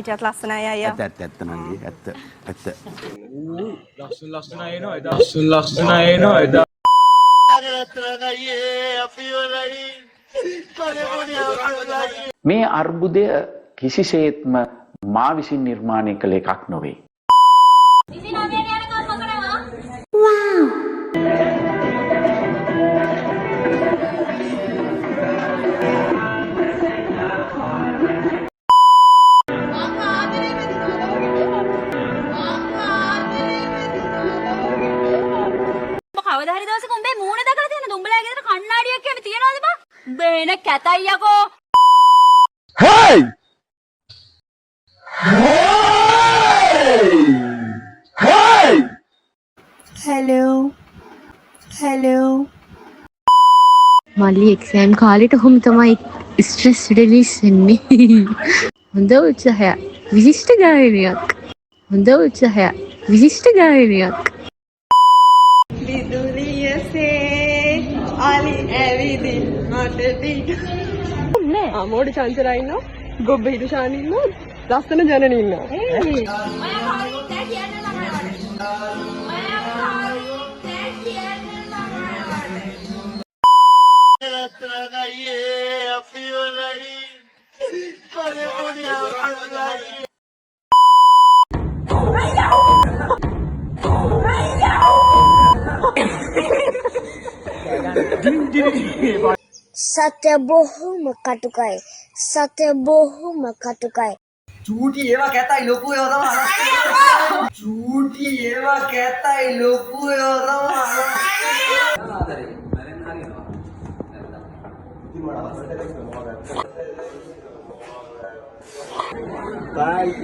හිටියත් ලස්සනයි අයියා. ඇත්ත නංගි ඇත්ත. ලස්සන එනවා එදා. ලස්සන එනවා එදා. මේ අර්බුදය කිසිසේත්ම මා විසින් නිර්මාණය කළ එකක් නොවේ. කවදා හරි දවසක උඹේ මූණ දැකලා තියෙනද? උඹලා ගෙදර කණ්ණාඩියක් එහෙම තියනවද බා? බේන කැතයි යකෝ. Hey! hello මල්ලි එක්සෑම් කාලෙට ඔහොම තමයි ස්ට්‍රෙස් රිලීස් වෙන්නේ. හොඳ උත්සාහයක්. විශිෂ්ට ගායනයක්. හොඳ උත්සාහයක්. විශිෂ්ට ගායනයක්. විදුලියසේ අලි ඇවිදින් මටදී නෑ මෝඩි චංචලා ඉන්නවා ගොබ්බ හිටු ශානි ඉන්නවා ලස්සන ජනනි ඉන්නවා සත්‍ය බොහොම කටුකයි. සත්‍ය බොහොම කටුකයි. චූටි ඒවා කැතයි ලොකු ඒවා තමයි. චූටි ඒවා කැතයි ලොකු ඒවා තමයි. Bye.